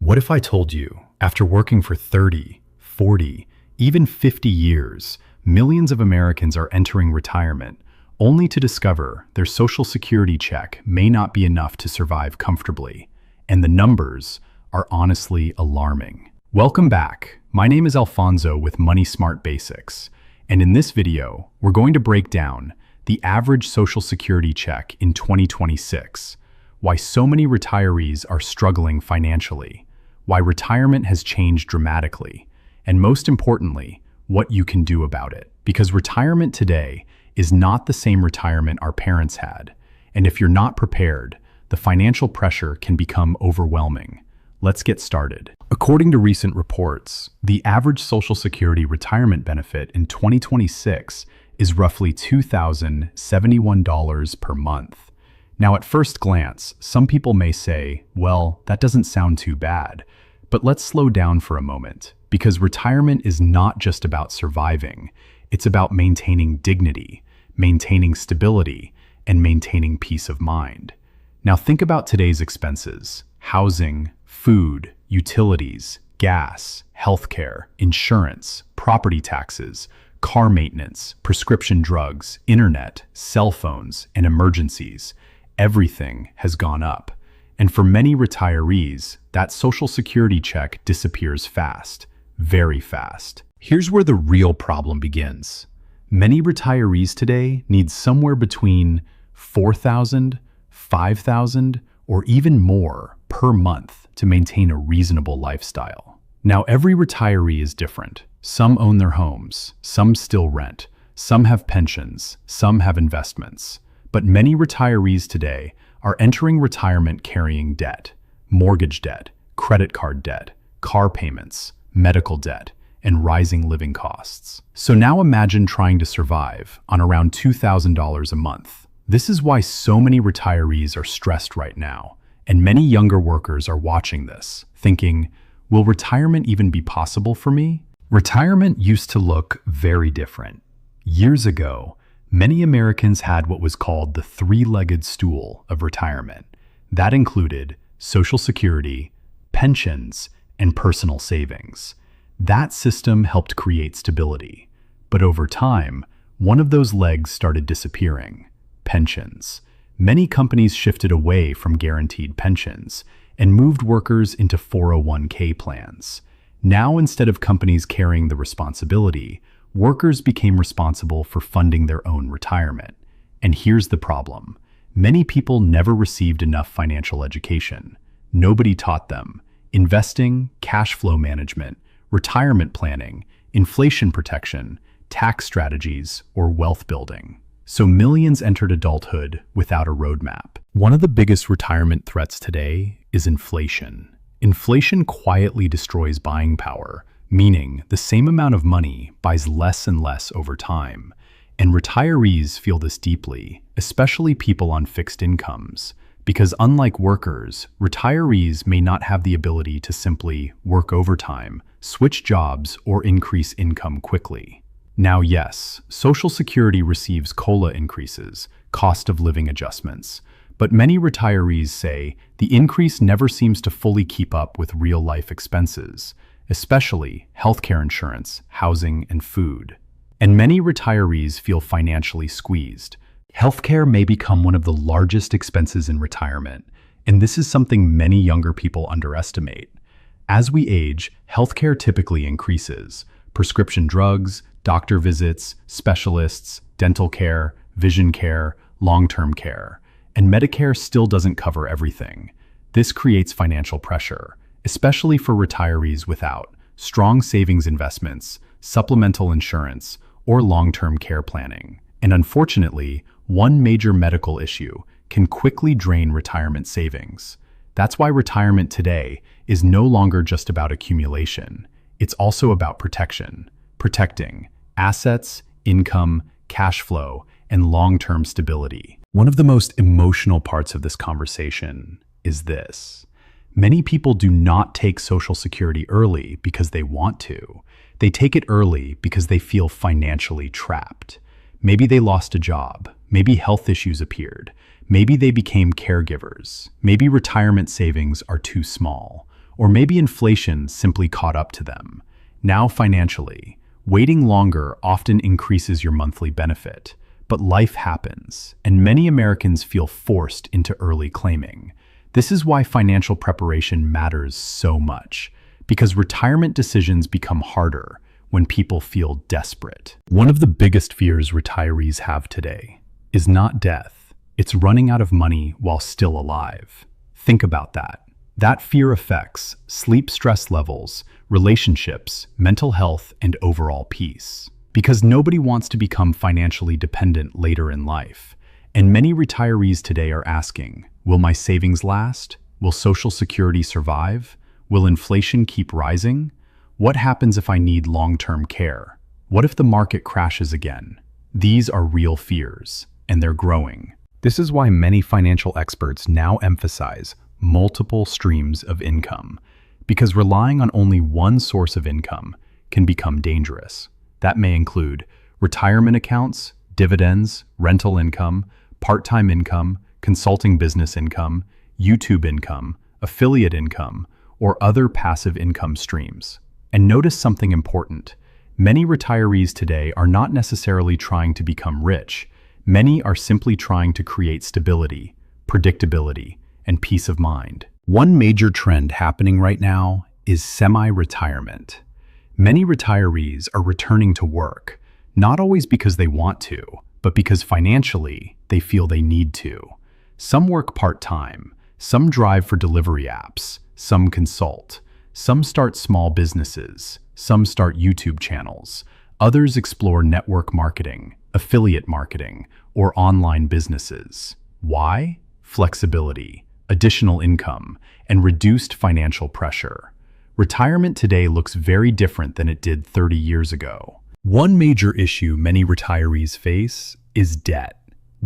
What if I told you, after working for 30, 40, even 50 years, millions of Americans are entering retirement, only to discover their Social Security check may not be enough to survive comfortably, and the numbers are honestly alarming. Welcome back. My name is Alfonso with Money Smart Basics, and in this video, we're going to break down the average Social Security check in 2026, why so many retirees are struggling financially, why retirement has changed dramatically, and most importantly, what you can do about it. Because retirement today is not the same retirement our parents had, and if you're not prepared, the financial pressure can become overwhelming. Let's get started. According to recent reports, the average Social Security retirement benefit in 2026 is roughly $2,071 per month. Now, at first glance, some people may say, well, that doesn't sound too bad. But let's slow down for a moment, because retirement is not just about surviving. It's about maintaining dignity, maintaining stability, and maintaining peace of mind. Now think about today's expenses: housing, food, utilities, gas, healthcare, insurance, property taxes, car maintenance, prescription drugs, internet, cell phones, and emergencies. Everything has gone up. And for many retirees, that Social Security check disappears fast, very fast. Here's where the real problem begins. Many retirees today need somewhere between $4,000, $5,000, or even more per month to maintain a reasonable lifestyle. Now, every retiree is different. Some own their homes, some still rent, some have pensions, some have investments. But many retirees today are entering retirement carrying debt: mortgage debt, credit card debt, car payments, medical debt, and rising living costs. So now imagine trying to survive on around $2,000 a month. This is why so many retirees are stressed right now, and many younger workers are watching this, thinking, will retirement even be possible for me? Retirement used to look very different. Years ago, many Americans had what was called the three-legged stool of retirement. That included Social Security, pensions, and personal savings. That system helped create stability. But over time, one of those legs started disappearing: pensions. Many companies shifted away from guaranteed pensions and moved workers into 401k plans. Now, instead of companies carrying the responsibility, workers became responsible for funding their own retirement. And here's the problem. Many people never received enough financial education. Nobody taught them investing, cash flow management, retirement planning, inflation protection, tax strategies, or wealth building. So millions entered adulthood without a roadmap. One of the biggest retirement threats today is inflation. Inflation quietly destroys buying power, meaning the same amount of money buys less and less over time. And retirees feel this deeply, especially people on fixed incomes, because unlike workers, retirees may not have the ability to simply work overtime, switch jobs, or increase income quickly. Now, yes, Social Security receives COLA increases, cost of living adjustments, but many retirees say the increase never seems to fully keep up with real-life expenses, especially healthcare insurance, housing, and food. And many retirees feel financially squeezed. Healthcare may become one of the largest expenses in retirement, and this is something many younger people underestimate. As we age, healthcare typically increases: prescription drugs, doctor visits, specialists, dental care, vision care, long-term care. And Medicare still doesn't cover everything. This creates financial pressure, especially for retirees without strong savings investments, supplemental insurance, or long-term care planning. And unfortunately, one major medical issue can quickly drain retirement savings. That's why retirement today is no longer just about accumulation. It's also about protection, protecting assets, income, cash flow, and long-term stability. One of the most emotional parts of this conversation is this. Many people do not take Social Security early because they want to. They take it early because they feel financially trapped. Maybe they lost a job. Maybe health issues appeared. Maybe they became caregivers. Maybe retirement savings are too small. or maybe inflation simply caught up to them. Now financially, waiting longer often increases your monthly benefit. But life happens, and many Americans feel forced into early claiming. This is why financial preparation matters so much, because retirement decisions become harder when people feel desperate. One of the biggest fears retirees have today is not death, it's running out of money while still alive. Think about that. That fear affects sleep stress levels, relationships, mental health, and overall peace. Because nobody wants to become financially dependent later in life. And many retirees today are asking, will my savings last? Will Social Security survive? Will inflation keep rising? What happens if I need long-term care? What if the market crashes again? These are real fears, and they're growing. This is why many financial experts now emphasize multiple streams of income, because relying on only one source of income can become dangerous. That may include retirement accounts, dividends, rental income, part-time income, consulting business income, YouTube income, affiliate income, or other passive income streams. And notice something important. Many retirees today are not necessarily trying to become rich. Many are simply trying to create stability, predictability, and peace of mind. One major trend happening right now is semi-retirement. Many retirees are returning to work, not always because they want to, but because financially they feel they need to. Some work part-time, some drive for delivery apps, some consult, some start small businesses, some start YouTube channels, others explore network marketing, affiliate marketing, or online businesses. Why? Flexibility, additional income, and reduced financial pressure. Retirement today looks very different than it did 30 years ago. One major issue many retirees face is debt.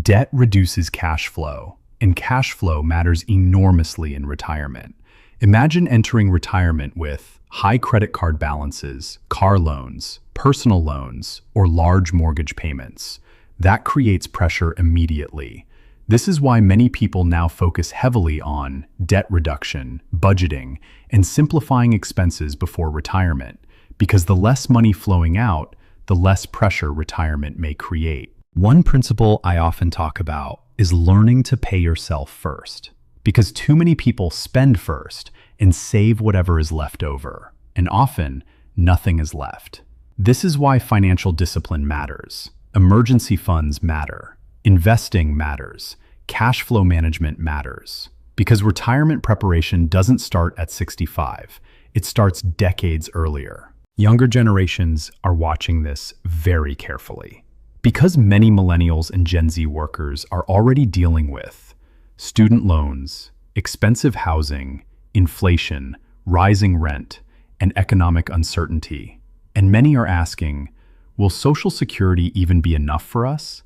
Debt reduces cash flow, and cash flow matters enormously in retirement. Imagine entering retirement with high credit card balances, car loans, personal loans, or large mortgage payments. That creates pressure immediately. This is why many people now focus heavily on debt reduction, budgeting, and simplifying expenses before retirement, because the less money flowing out, the less pressure retirement may create. One principle I often talk about is learning to pay yourself first, because too many people spend first and save whatever is left over, and often nothing is left. This is why financial discipline matters. Emergency funds matter. Investing matters. Cash flow management matters. Because retirement preparation doesn't start at 65. It starts decades earlier. Younger generations are watching this very carefully. Because many millennials and Gen Z workers are already dealing with student loans, expensive housing, inflation, rising rent, and economic uncertainty, and many are asking, will Social Security even be enough for us?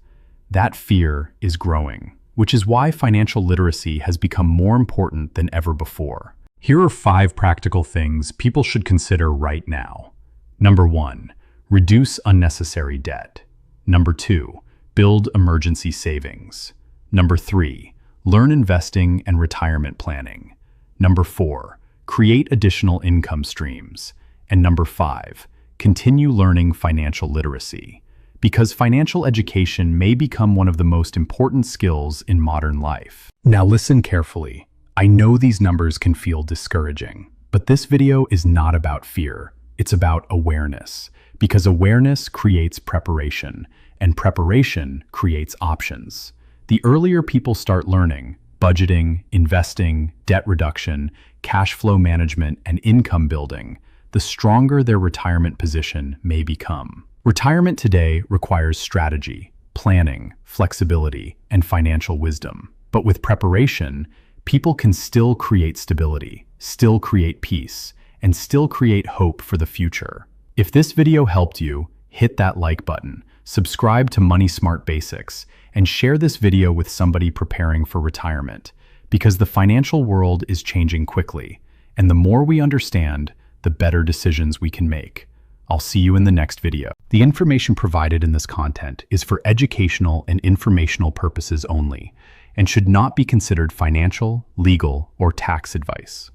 That fear is growing, which is why financial literacy has become more important than ever before. Here are 5 practical things people should consider right now. Number 1, reduce unnecessary debt. Number 2, build emergency savings. Number 3, learn investing and retirement planning. Number 4, create additional income streams. And number 5, continue learning financial literacy. Because financial education may become one of the most important skills in modern life. Now listen carefully. I know these numbers can feel discouraging, but this video is not about fear. It's about awareness, because awareness creates preparation, and preparation creates options. The earlier people start learning, budgeting, investing, debt reduction, cash flow management, and income building, the stronger their retirement position may become. Retirement today requires strategy, planning, flexibility, and financial wisdom. But with preparation, people can still create stability, still create peace, and still create hope for the future. If this video helped you, hit that like button, subscribe to Money Smart Basics, and share this video with somebody preparing for retirement. Because the financial world is changing quickly, and the more we understand, the better decisions we can make. I'll see you in the next video. The information provided in this content is for educational and informational purposes only, and should not be considered financial, legal, or tax advice.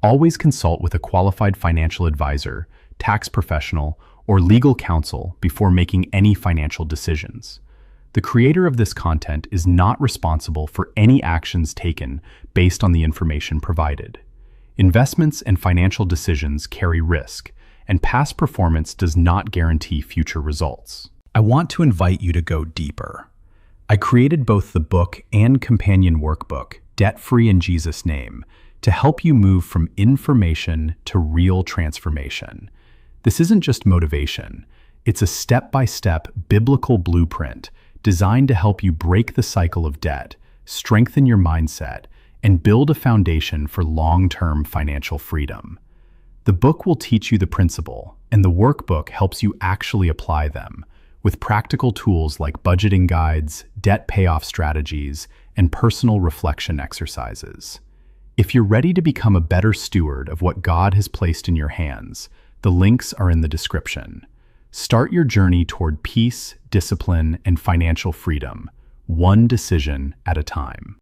Always consult with a qualified financial advisor, tax professional, or legal counsel before making any financial decisions. The creator of this content is not responsible for any actions taken based on the information provided. Investments and financial decisions carry risk, and past performance does not guarantee future results. I want to invite you to go deeper. I created both the book and companion workbook, Debt Free in Jesus' Name, to help you move from information to real transformation. This isn't just motivation. It's a step-by-step biblical blueprint designed to help you break the cycle of debt, strengthen your mindset, and build a foundation for long-term financial freedom. The book will teach you the principle, and the workbook helps you actually apply them, with practical tools like budgeting guides, debt payoff strategies, and personal reflection exercises. If you're ready to become a better steward of what God has placed in your hands, the links are in the description. Start your journey toward peace, discipline, and financial freedom, one decision at a time.